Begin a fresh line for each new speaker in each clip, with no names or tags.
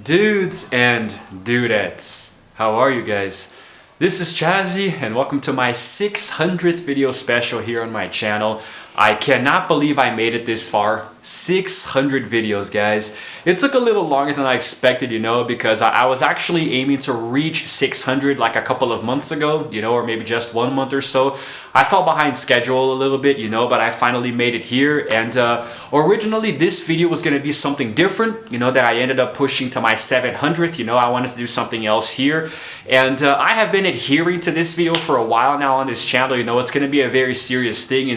Dudes and dudettes, how are you guys? This is Chazzy and welcome to my 600th video special here on my channel. I cannot believe I made it this far. 600 videos, guys. It took a little longer than I expected, because I was actually aiming to reach 600 like a couple of months ago, or maybe just 1 month or so. I fell behind schedule a little bit, but I finally made it here. And originally this video was going to be something different, that I ended up pushing to my 700th. I wanted to do something else here. And I have been adhering to this video for a while now on this channel. It's going to be a very serious thing.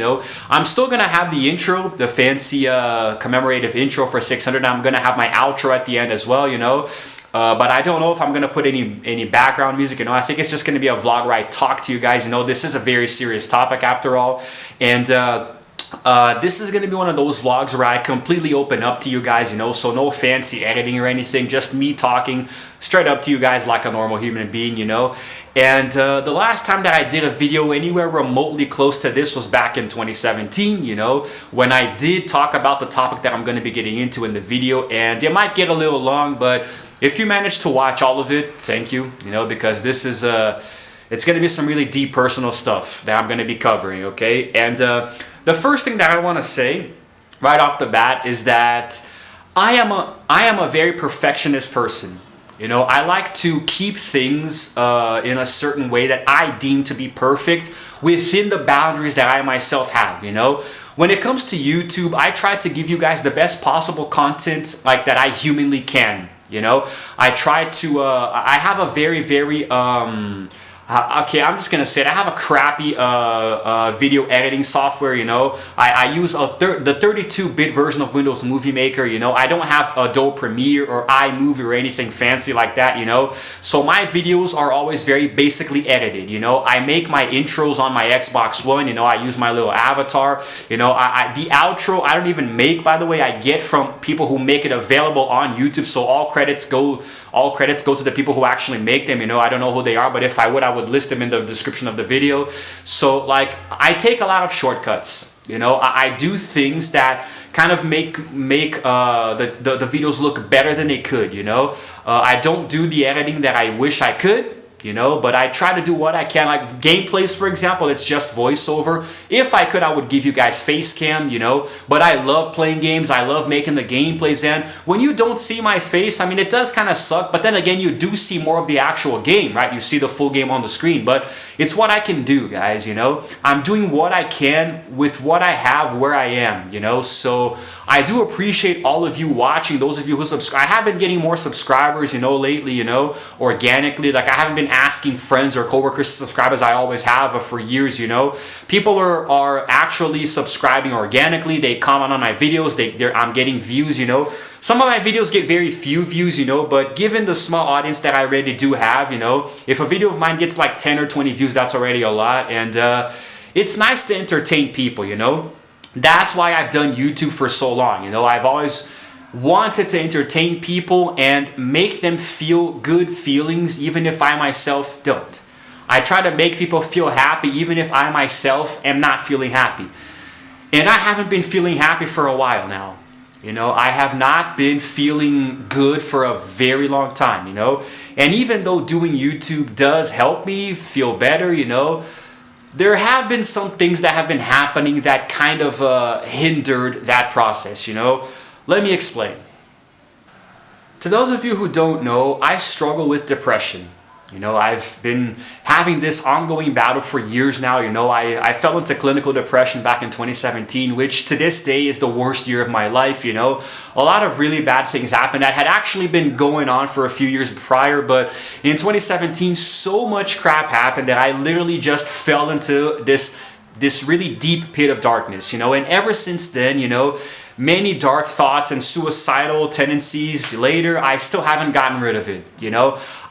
I'm still going to have the intro, the fancy commemorative intro for 600. I'm going to have my outro at the end as well, but I don't know if I'm going to put any background music, I think it's just going to be a vlog where I talk to you guys, this is a very serious topic after all. And this is going to be one of those vlogs where I completely open up to you guys, so no fancy editing or anything, just me talking straight up to you guys like a normal human being, And the last time that I did a video anywhere remotely close to this was back in 2017, when I did talk about the topic that I'm going to be getting into in the video. And it might get a little long, but if you manage to watch all of it, thank you, because this is it's going to be some really deep personal stuff that I'm going to be covering, okay? And the first thing that I want to say right off the bat is that I am a very perfectionist person. I like to keep things in a certain way that I deem to be perfect within the boundaries that I myself have, When it comes to YouTube, I try to give you guys the best possible content like that I humanly can, I try to, I have a very, okay, I'm just gonna say it. I have a crappy video editing software, I use the 32-bit version of Windows Movie Maker, I don't have Adobe Premiere or iMovie or anything fancy like that, So my videos are always very basically edited, I make my intros on my Xbox One, I use my little avatar, the outro I don't even make, by the way. I get from people who make it available on YouTube, so all credits go to the people who actually make them, I don't know who they are, but if I would list them in the description of the video. So like, I take a lot of shortcuts, I do things that kind of make the videos look better than they could, I don't do the editing that I wish I could, but I try to do what I can. Like gameplays, for example, it's just voiceover. If I could, I would give you guys face cam, but I love playing games. I love making the gameplays. And when you don't see my face, I mean, it does kind of suck, but then again, you do see more of the actual game, right? You see the full game on the screen, but it's what I can do, guys, I'm doing what I can with what I have where I am, so I do appreciate all of you watching, those of you who subscribe. I have been getting more subscribers, lately, organically. Like I haven't been asking friends or coworkers to subscribe as I always have for years, People are actually subscribing organically. They comment on my videos. I'm getting views, Some of my videos get very few views, but given the small audience that I already do have, if a video of mine gets like 10 or 20 views, that's already a lot. And it's nice to entertain people, That's why I've done YouTube for so long, I've always wanted to entertain people and make them feel good feelings even if I myself don't. I try to make people feel happy even if I myself am not feeling happy. And I haven't been feeling happy for a while now. I have not been feeling good for a very long time, And even though doing YouTube does help me feel better, there have been some things that have been happening that kind of hindered that process, Let me explain. To those of you who don't know, I struggle with depression. I've been having this ongoing battle for years now. I fell into clinical depression back in 2017, which to this day is the worst year of my life. A lot of really bad things happened that had actually been going on for a few years prior. But in 2017, so much crap happened that I literally just fell into this really deep pit of darkness, And ever since then, many dark thoughts and suicidal tendencies later, I still haven't gotten rid of it,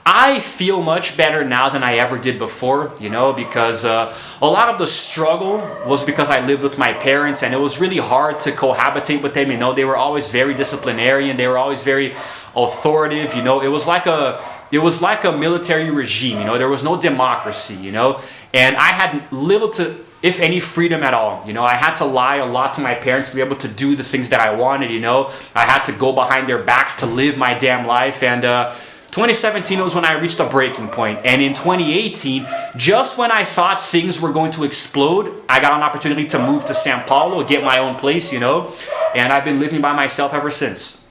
I feel much better now than I ever did before, because a lot of the struggle was because I lived with my parents and it was really hard to cohabitate with them, They were always very disciplinarian. They were always very authoritative, It was like a military regime, There was no democracy, And I had little to if any, freedom at all. You know, I had to lie a lot to my parents to be able to do the things that I wanted, you know. I had to go behind their backs to live my damn life. And 2017 was when I reached a breaking point. And in 2018, just when I thought things were going to explode, I got an opportunity to move to Sao Paulo, get my own place, you know. And I've been living by myself ever since.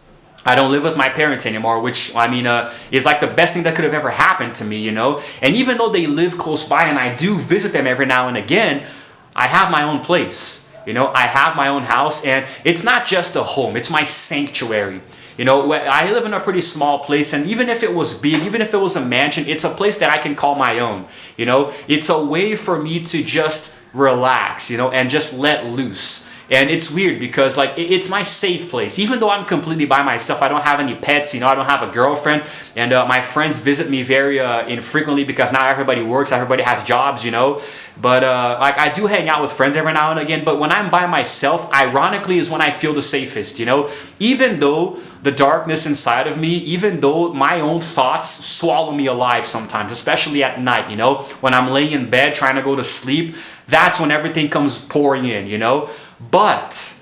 I don't live with my parents anymore, which, I mean, is like the best thing that could have ever happened to me, you know? And even though they live close by and I do visit them every now and again, I have my own place, you know? I have my own house, and it's not just a home, it's my sanctuary. You know, I live in a pretty small place, and even if it was big, even if it was a mansion, it's a place that I can call my own, you know? It's a way for me to just relax, you know, and just let loose. And it's weird because, like, it's my safe place. Even though I'm completely by myself, I don't have any pets, you know, I don't have a girlfriend. And my friends visit me very infrequently because now everybody works, everybody has jobs, you know. But, like, I do hang out with friends every now and again. But when I'm by myself, ironically, is when I feel the safest, you know. Even though the darkness inside of me, even though my own thoughts swallow me alive sometimes, especially at night, you know. When I'm laying in bed trying to go to sleep, that's when everything comes pouring in, you know. But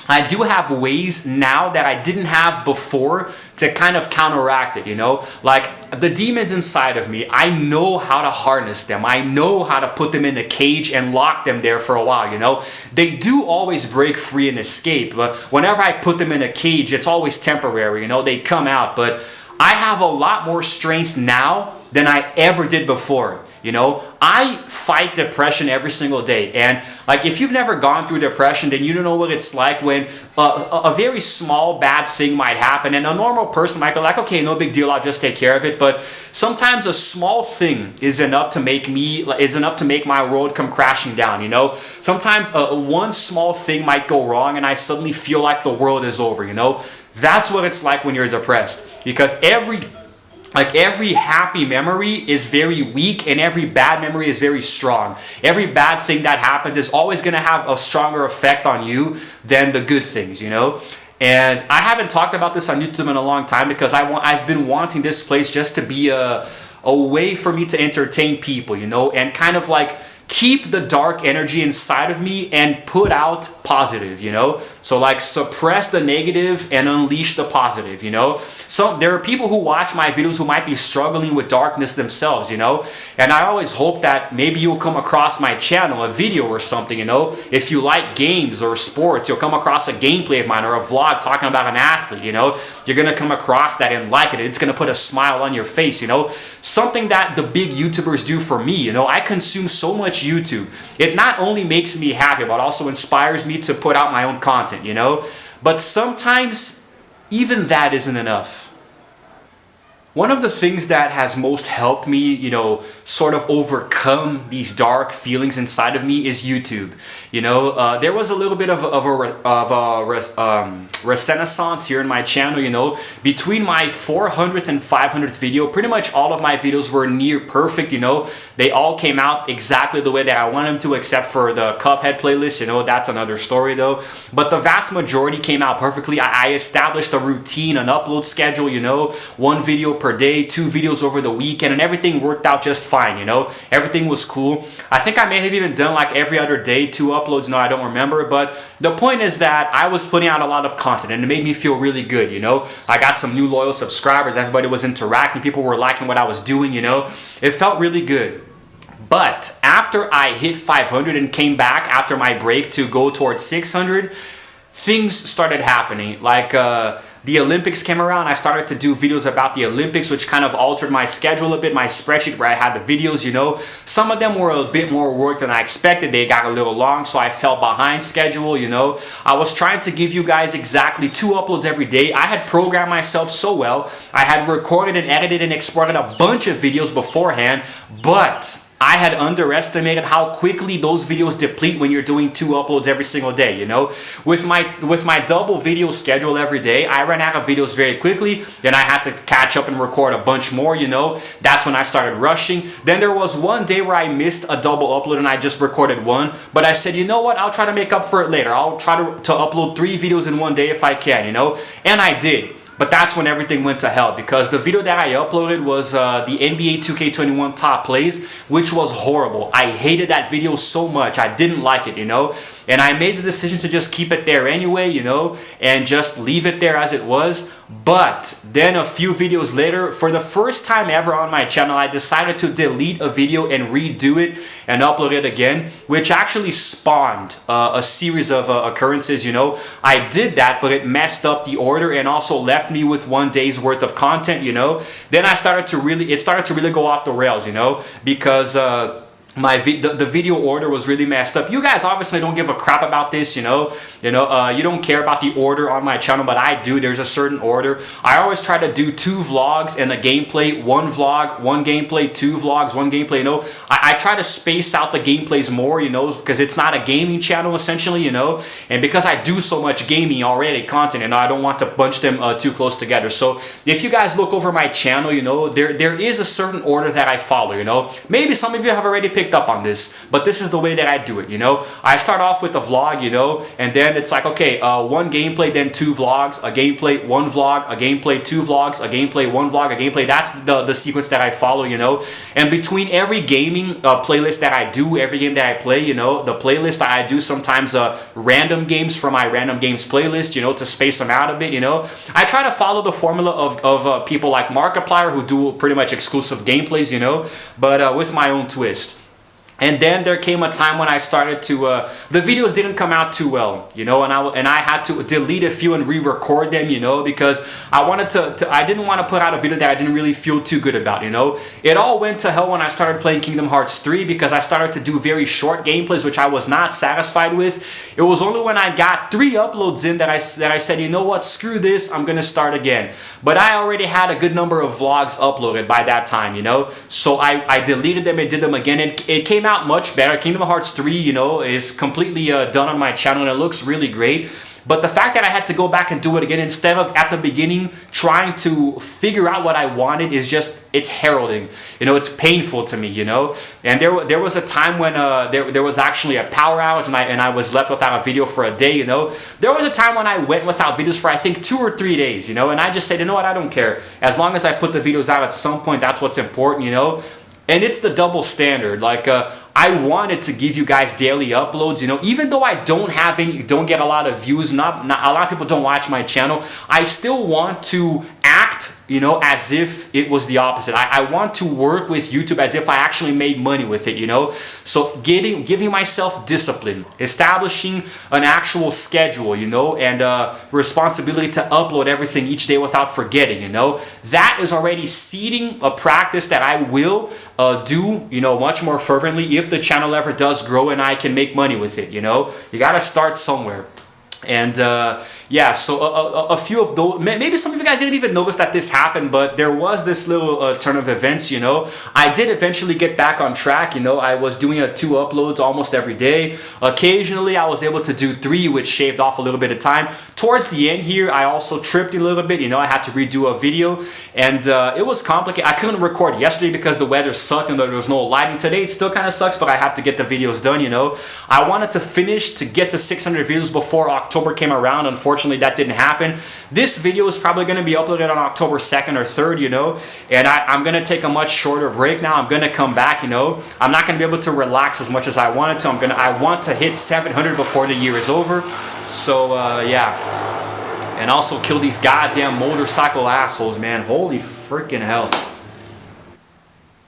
I do have ways now that I didn't have before to kind of counteract it, you know? Like, the demons inside of me, I know how to harness them. I know how to put them in a cage and lock them there for a while, you know? They do always break free and escape, but whenever I put them in a cage, it's always temporary, you know? They come out, but I have a lot more strength now than I ever did before. You know, I fight depression every single day. And like, if you've never gone through depression, then you don't know what it's like when a very small bad thing might happen. And a normal person might be like, okay, no big deal, I'll just take care of it. But sometimes a small thing is enough to make my world come crashing down, you know? Sometimes one small thing might go wrong and I suddenly feel like the world is over, you know? That's what it's like when you're depressed. Because every happy memory is very weak and every bad memory is very strong. Every bad thing that happens is always going to have a stronger effect on you than the good things, you know? And I haven't talked about this on YouTube in a long time because I've been wanting this place just to be a way for me to entertain people, you know, and kind of like keep the dark energy inside of me and put out positive, you know? So like suppress the negative and unleash the positive, you know? So there are people who watch my videos who might be struggling with darkness themselves, you know? And I always hope that maybe you'll come across my channel, a video or something, you know? If you like games or sports, you'll come across a gameplay of mine or a vlog talking about an athlete, you know? You're gonna come across that and like it. It's gonna put a smile on your face, you know? Something that the big YouTubers do for me, you know? I consume so much YouTube. It not only makes me happy, but also inspires me to put out my own content, you know? But sometimes even that isn't enough. One of the things that has most helped me, you know, sort of overcome these dark feelings inside of me is YouTube. You know, there was a little bit of a renaissance here in my channel, you know. Between my 400th and 500th video, pretty much all of my videos were near perfect, you know. They all came out exactly the way that I wanted them to, except for the Cuphead playlist, you know, that's another story though. But the vast majority came out perfectly. I established a routine, an upload schedule, you know, one video per day, 2 videos over the weekend, and everything worked out just fine, you know. Everything was cool. I think I may have even done like every other day 2 uploads. No, I don't remember, but the point is that I was putting out a lot of content and it made me feel really good, you know. I got some new loyal subscribers, everybody was interacting, people were liking what I was doing, you know. It felt really good. But after I hit 500 and came back after my break to go towards 600, things started happening. Like the Olympics came around, I started to do videos about the Olympics, which kind of altered my schedule a bit, my spreadsheet where I had the videos, you know. Some of them were a bit more work than I expected. They got a little long, so I fell behind schedule, you know. I was trying to give you guys exactly 2 uploads every day. I had programmed myself so well. I had recorded and edited and exported a bunch of videos beforehand, but I had underestimated how quickly those videos deplete when you're doing 2 uploads every single day, you know? With my double video schedule every day, I ran out of videos very quickly, then I had to catch up and record a bunch more, you know? That's when I started rushing. Then there was one day where I missed a double upload and I just recorded 1, but I said, you know what, I'll try to make up for it later. I'll try to upload 3 videos in one day if I can, you know? And I did. But that's when everything went to hell, because the video that I uploaded was the NBA 2K21 top plays, which was horrible. I hated that video so much. I didn't like it, you know, and I made the decision to just keep it there anyway, you know, and just leave it there as it was. But then a few videos later, for the first time ever on my channel, I decided to delete a video and redo it and upload it again, which actually spawned a series of occurrences, you know. I did that, but it messed up the order and also left me with 1 day's worth of content, you know. Then it started to really go off the rails, you know, because the video order was really messed up. You guys obviously don't give a crap about this, you know. You don't care about the order on my channel, but I do. There's a certain order. I always try to do 2 vlogs and a gameplay, 1 vlog, 1 gameplay, 2 vlogs, 1 gameplay, you know. I try to space out the gameplays more, you know, because it's not a gaming channel essentially, you know, and because I do so much gaming already content, and I don't want to bunch them too close together. So if you guys look over my channel, you know, there is a certain order that I follow, you know. Maybe some of you have already picked up on this, but this is the way that I do it, you know. I start off with a vlog, you know, and then it's like, okay, 1 gameplay, then 2 vlogs, a gameplay, 1 vlog, a gameplay, 2 vlogs, a gameplay, 1 vlog, a gameplay. That's the sequence that I follow, you know. And between every gaming playlist that I do, every game that I play, you know, the playlist I do sometimes random games from my random games playlist, you know, to space them out a bit, you know. I try to follow the formula of people like Markiplier, who do pretty much exclusive gameplays, you know, but with my own twist. And then there came a time when I started to, the videos didn't come out too well, you know, and I had to delete a few and re-record them, you know, because I wanted I didn't want to put out a video that I didn't really feel too good about, you know. It all went to hell when I started playing Kingdom Hearts 3, because I started to do very short gameplays, which I was not satisfied with. It was only when I got 3 uploads in that I said, you know what, screw this, I'm going to start again. But I already had a good number of vlogs uploaded by that time, you know, so I deleted them and did them again, and it came out much better. Kingdom Hearts 3, you know, is completely done on my channel, and it looks really great. But the fact that I had to go back and do it again instead of at the beginning trying to figure out what I wanted is just, it's heralding. You know, it's painful to me, you know. And there was a time when there was actually a power outage, and I was left without a video for a day, you know. There was a time when I went without videos for I think 2 or 3 days, you know, and I just said, you know what, I don't care. As long as I put the videos out at some point, that's what's important, you know. And it's the double standard. Like, I wanted to give you guys daily uploads, you know, even though I don't get a lot of views, not a lot of people don't watch my channel, I still want to act, you know, as if it was the opposite. I want to work with YouTube as if I actually made money with it, you know. So giving myself discipline, establishing an actual schedule, you know, and responsibility to upload everything each day without forgetting, you know, that is already seeding a practice that I will do, you know, much more fervently if the channel ever does grow and I can make money with it, you know. You gotta start somewhere. And yeah, so a few of those, maybe some of you guys didn't even notice that this happened, but there was this little turn of events, you know. I did eventually get back on track, you know. I was doing 2 uploads almost every day. Occasionally I was able to do 3, which shaved off a little bit of time. Towards the end here, I also tripped a little bit, you know. I had to redo a video, and it was complicated. I couldn't record yesterday because the weather sucked and there was no lighting. Today it still kind of sucks, but I have to get the videos done, you know. I wanted to finish to get to 600 views before October came around. Unfortunately, that didn't happen. This video is probably going to be uploaded on October 2nd or 3rd, you know, and I'm going to take a much shorter break now. I'm going to come back, you know. I'm not going to be able to relax as much as I wanted to. I want to hit 700 before the year is over. So, yeah. And also kill these goddamn motorcycle assholes, man. Holy freaking hell.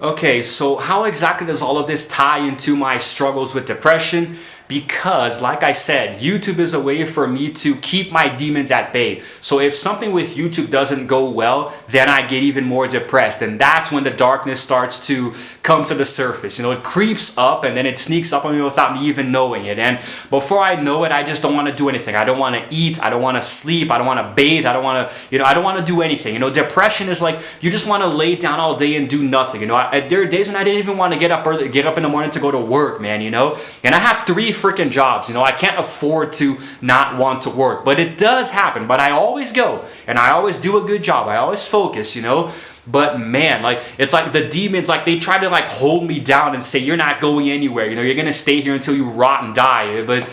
Okay, so how exactly does all of this tie into my struggles with depression? Because, like I said, YouTube is a way for me to keep my demons at bay. So if something with YouTube doesn't go well, then I get even more depressed. And that's when the darkness starts to come to the surface. You know, it creeps up and then it sneaks up on me without me even knowing it. And before I know it, I just don't want to do anything. I don't want to eat. I don't want to sleep. I don't want to bathe. I don't want to, you know, I don't want to do anything. You know, depression is like, you just want to lay down all day and do nothing. You know, there are days when I didn't even want to get up early, get up in the morning to go to work, man, you know. And I have 3 freaking jobs, you know. I can't afford to not want to work, but it does happen. But I always go and I always do a good job. I always focus, you know. But man, like, it's like the demons, like, they try to like hold me down and say, you're not going anywhere, you know, you're gonna stay here until you rot and die. But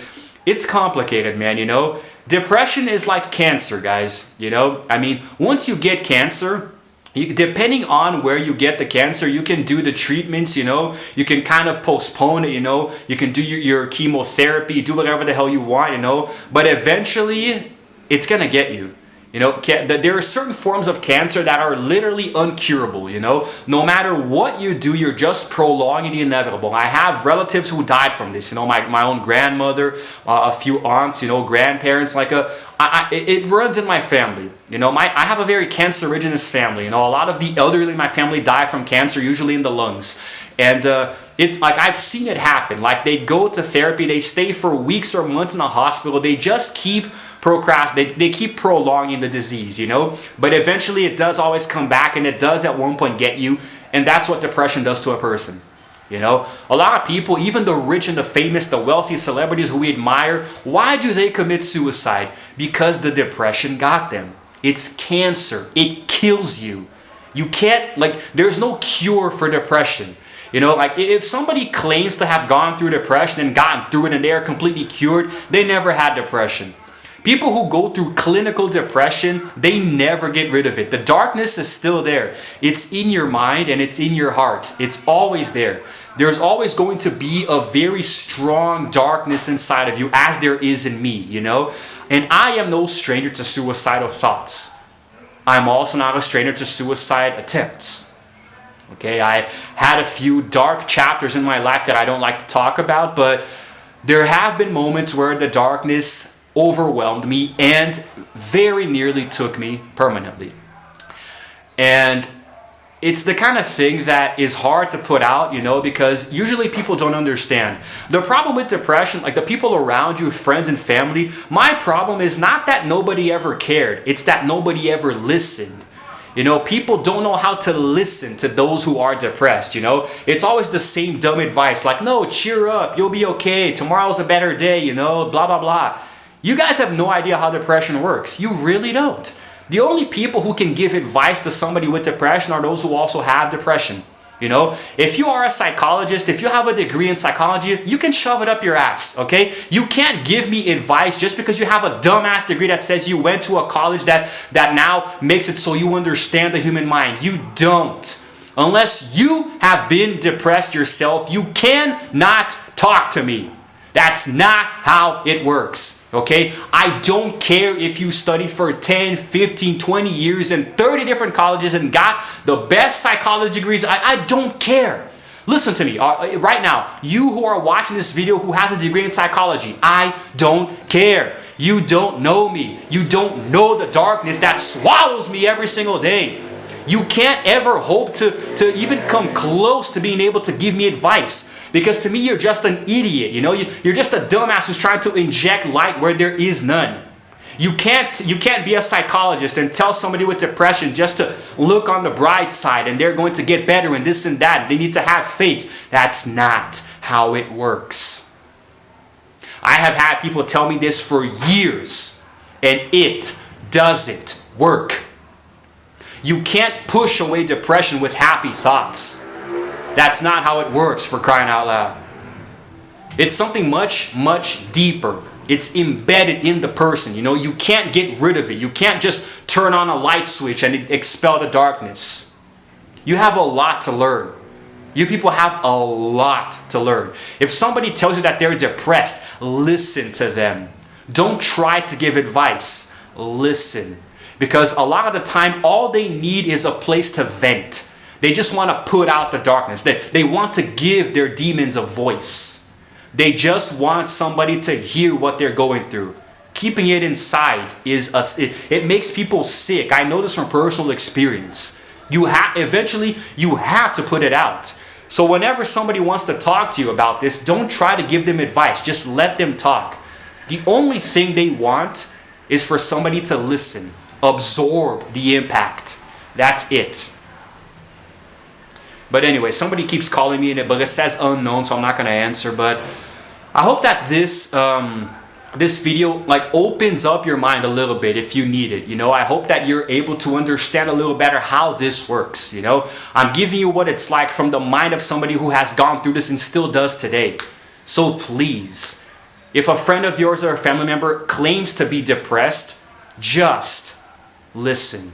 It's complicated, man, you know? Depression is like cancer, guys, you know? I mean, once you get cancer, depending on where you get the cancer, you can do the treatments, you know? You can kind of postpone it, you know? You can do your chemotherapy, do whatever the hell you want, you know? But eventually, it's gonna get you. You know, there are certain forms of cancer that are literally uncurable, you know? No matter what you do, you're just prolonging the inevitable. I have relatives who died from this, you know, my own grandmother, a few aunts, you know, grandparents, like it runs in my family. You know, I have a very cancerigenious family, you know? A lot of the elderly in my family die from cancer, usually in the lungs. And it's like, I've seen it happen. Like, they go to therapy, they stay for weeks or months in the hospital, they just keep they keep prolonging the disease, you know? But eventually it does always come back, and it does at one point get you, and that's what depression does to a person. You know, a lot of people, even the rich and the famous, the wealthy celebrities who we admire, why do they commit suicide? Because the depression got them. It's cancer. It kills you. You can't, like, there's no cure for depression. You know, like, if somebody claims to have gone through depression and gotten through it and they are completely cured, they never had depression. People who go through clinical depression, they never get rid of it. The darkness is still there. It's in your mind and it's in your heart. It's always there. There's always going to be a very strong darkness inside of you, as there is in me, you know? And I am no stranger to suicidal thoughts. I'm also not a stranger to suicide attempts. Okay, I had a few dark chapters in my life that I don't like to talk about, but there have been moments where the darkness overwhelmed me and very nearly took me permanently. And it's the kind of thing that is hard to put out, you know, because usually people don't understand. The problem with depression, like the people around you, friends and family, my problem is not that nobody ever cared. It's that nobody ever listened. You know, people don't know how to listen to those who are depressed, you know? It's always the same dumb advice, like, no, cheer up, you'll be okay, tomorrow's a better day, you know, blah, blah, blah. You guys have no idea how depression works. You really don't. The only people who can give advice to somebody with depression are those who also have depression. You know, if you are a psychologist, if you have a degree in psychology, you can shove it up your ass, okay? You can't give me advice just because you have a dumbass degree that says you went to a college that now makes it so you understand the human mind. You don't. Unless you have been depressed yourself, you cannot talk to me. That's not how it works. Okay, I don't care if you studied for 10, 15, 20 years in 30 different colleges and got the best psychology degrees. I don't care. Listen to me right now. You who are watching this video who has a degree in psychology, I don't care. You don't know me. You don't know the darkness that swallows me every single day. You can't ever hope to even come close to being able to give me advice. Because to me, you're just an idiot, you know? You're just a dumbass who's trying to inject light where there is none. You can't be a psychologist and tell somebody with depression just to look on the bright side and they're going to get better and this and that. They need to have faith. That's not how it works. I have had people tell me this for years, and it doesn't work. You can't push away depression with happy thoughts. That's not how it works, for crying out loud. It's something much, much deeper. It's embedded in the person. You know, you can't get rid of it. You can't just turn on a light switch and expel the darkness. You have a lot to learn. You people have a lot to learn. If somebody tells you that they're depressed, listen to them. Don't try to give advice. Listen. Because a lot of the time, all they need is a place to vent. They just want to put out the darkness. They want to give their demons a voice. They just want somebody to hear what they're going through. Keeping it inside it makes people sick. I know this from personal experience. Eventually, you have to put it out. So whenever somebody wants to talk to you about this, don't try to give them advice. Just let them talk. The only thing they want is for somebody to listen, absorb the impact. That's it. But anyway, somebody keeps calling me in it, but it says unknown, so I'm not going to answer. But I hope that this video like opens up your mind a little bit if you need it. You know, I hope that you're able to understand a little better how this works. You know, I'm giving you what it's like from the mind of somebody who has gone through this and still does today. So please, If a friend of yours or a family member claims to be depressed, just listen.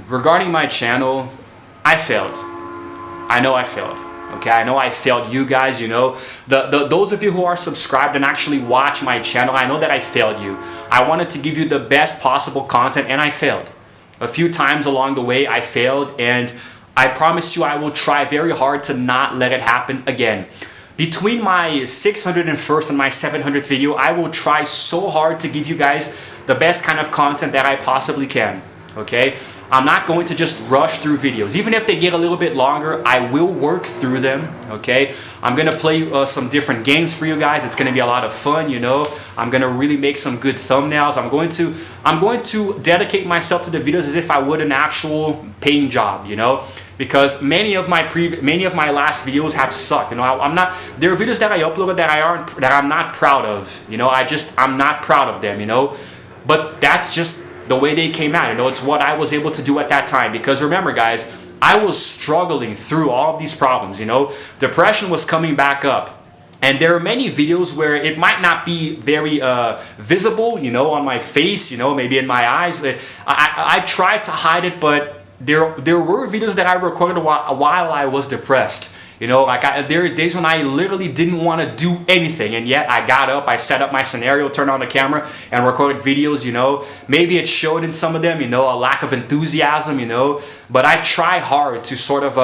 Regarding my channel, I failed. I know I failed. Okay, I know I failed you guys, you know. Those of you who are subscribed and actually watch my channel, I know that I failed you. I wanted to give you the best possible content and I failed. A few times along the way I failed, and I promise you I will try very hard to not let it happen again. Between my 601st and my 700th video, I will try so hard to give you guys the best kind of content that I possibly can. Okay? I'm not going to just rush through videos. Even if they get a little bit longer, I will work through them, okay? I'm gonna play some different games for you guys. It's gonna be a lot of fun, you know? I'm gonna really make some good thumbnails. I'm going to dedicate myself to the videos as if I would an actual paying job, you know? Because many of my last videos have sucked, you know? There are videos that I uploaded that I'm not proud of, you know? I'm not proud of them, you know? But that's just the way they came out, you know, it's what I was able to do at that time. Because remember guys, I was struggling through all of these problems, you know, depression was coming back up. And there are many videos where it might not be very visible, you know, on my face, you know, maybe in my eyes. I tried to hide it, but there were videos that I recorded while I was depressed. You know, like there are days when I literally didn't want to do anything, and yet I got up, I set up my scenario, turned on the camera, and recorded videos, you know. Maybe it showed in some of them, you know, a lack of enthusiasm, you know. But I try hard to sort of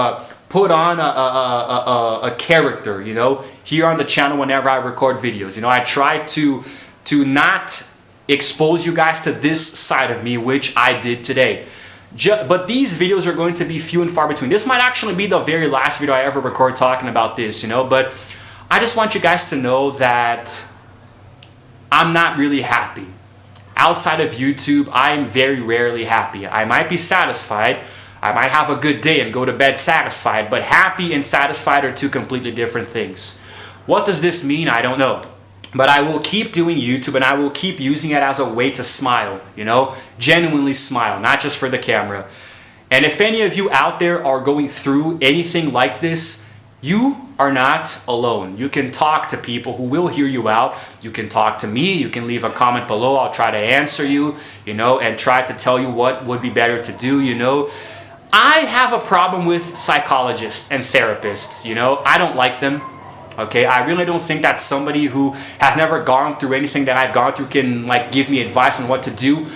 put on a character, you know, here on the channel whenever I record videos. You know, I try to not expose you guys to this side of me, which I did today. But these videos are going to be few and far between. This might actually be the very last video I ever record talking about this, you know, but I just want you guys to know that I'm not really happy. Outside of YouTube, I'm very rarely happy. I might be satisfied, I might have a good day and go to bed satisfied, but happy and satisfied are two completely different things. What does this mean? I don't know. But I will keep doing YouTube, and I will keep using it as a way to smile, you know, genuinely smile, not just for the camera. And if any of you out there are going through anything like this, you are not alone. You can talk to people who will hear you out. You can talk to me. You can leave a comment below. I'll try to answer you, you know, and try to tell you what would be better to do, you know. I have a problem with psychologists and therapists, you know. I don't like them. Okay, I really don't think that somebody who has never gone through anything that I've gone through can like give me advice on what to do.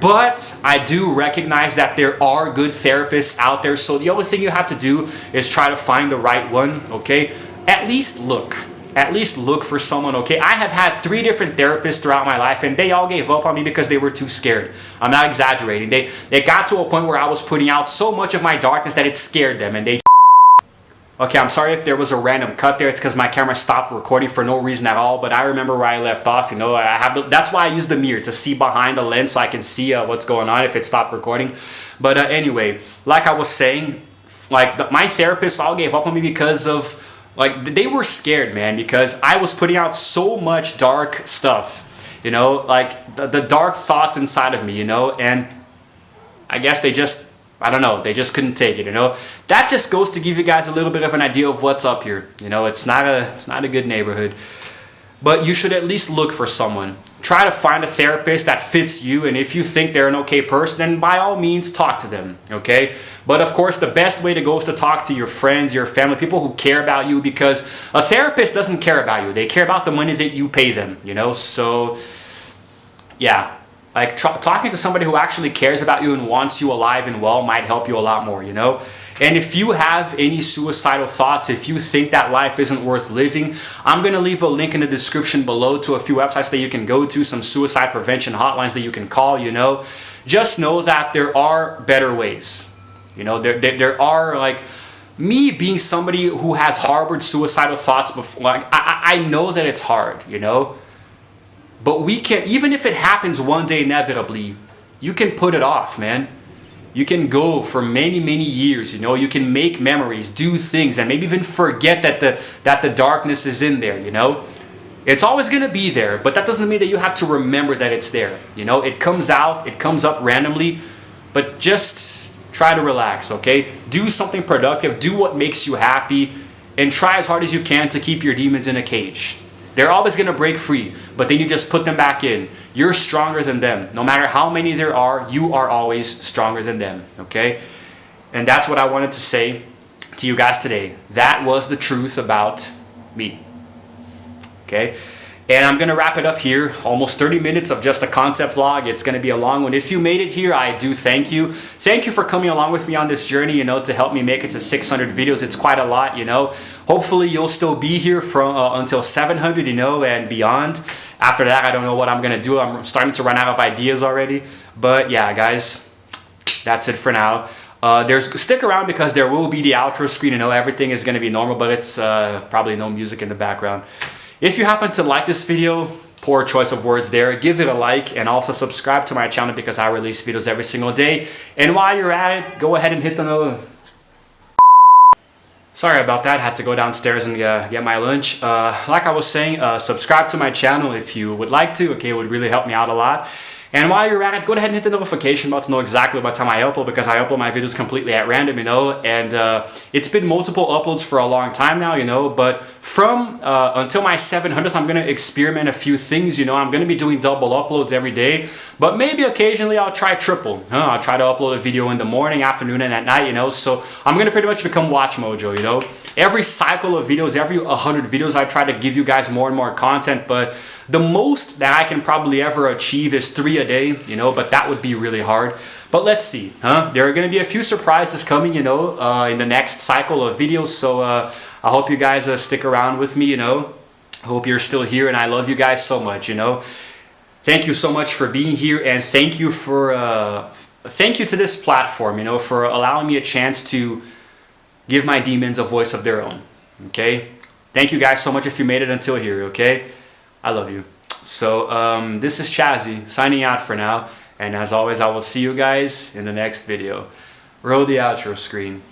But I do recognize that there are good therapists out there. So the only thing you have to do is try to find the right one, okay? At least look. At least look for someone, okay? I have had 3 different therapists throughout my life, and they all gave up on me because they were too scared. I'm not exaggerating. They got to a point where I was putting out so much of my darkness that it scared them, and they... Okay, I'm sorry if there was a random cut there. It's because my camera stopped recording for no reason at all. But I remember where I left off. You know, that's why I use the mirror to see behind the lens so I can see what's going on if it stopped recording. But anyway, like I was saying, like my therapists all gave up on me because of like they were scared, man. Because I was putting out so much dark stuff. You know, like the dark thoughts inside of me. You know, and I guess they just. I don't know, they just couldn't take it, you know. That just goes to give you guys a little bit of an idea of what's up here. You know, it's not a good neighborhood. But you should at least look for someone. Try to find a therapist that fits you, and if you think they're an okay person, then by all means talk to them, okay? But of course, the best way to go is to talk to your friends, your family, people who care about you, because a therapist doesn't care about you. They care about the money that you pay them, you know. So yeah. Like talking to somebody who actually cares about you and wants you alive and well might help you a lot more, you know? And if you have any suicidal thoughts, if you think that life isn't worth living, I'm going to leave a link in the description below to a few websites that you can go to, some suicide prevention hotlines that you can call, you know? Just know that there are better ways. You know, there are, like, me being somebody who has harbored suicidal thoughts before, like, I know that it's hard, you know? But we can, even if it happens one day inevitably, you can put it off, man. You can go for many, many years, you know. You can make memories, do things, and maybe even forget that the darkness is in there, you know. It's always going to be there, but that doesn't mean that you have to remember that it's there, you know. It comes out, it comes up randomly, but just try to relax, okay? Do something productive, do what makes you happy, and try as hard as you can to keep your demons in a cage. They're always gonna break free, but then you just put them back in. You're stronger than them. No matter how many there are, you are always stronger than them, okay? And that's what I wanted to say to you guys today. That was the truth about me, okay? And I'm gonna wrap it up here. Almost 30 minutes of just a concept vlog. It's gonna be a long one. If you made it here, I do thank you. Thank you for coming along with me on this journey, you know, to help me make it to 600 videos. It's quite a lot, you know. Hopefully you'll still be here from until 700, you know, and beyond. After that, I don't know what I'm gonna do. I'm starting to run out of ideas already. But yeah, guys, that's it for now. Stick around because there will be the outro screen, you know, everything is gonna be normal, but it's probably no music in the background. If you happen to like this video, poor choice of words there, give it a like and also subscribe to my channel because I release videos every single day. And while you're at it, go ahead and hit the notification. Sorry about that, had to go downstairs and get my lunch. Like I was saying, subscribe to my channel if you would like to, okay, it would really help me out a lot. And while you're at it, go ahead and hit the notification bell to know exactly what time I upload because I upload my videos completely at random, you know, and it's been multiple uploads for a long time now, you know, but from until my 700th, I'm going to experiment a few things, you know, I'm going to be doing double uploads every day, but maybe occasionally I'll try triple. I'll try to upload a video in the morning, afternoon, and at night, you know, so I'm going to pretty much become Watch Mojo, you know. Every cycle of videos, every 100 videos, I try to give you guys more and more content, but the most that I can probably ever achieve is 3 a day, you know, but that would be really hard. But let's see, there are going to be a few surprises coming, you know, in the next cycle of videos, so I hope you guys stick around with me, you know. I hope you're still here, and I love you guys so much, you know. Thank you so much for being here, and thank you to this platform, you know, for allowing me a chance to give my demons a voice of their own, okay? Thank you guys so much if you made it until here, okay? I love you. So this is Chazzy signing out for now, and as always, I will see you guys in the next video. Roll the outro screen.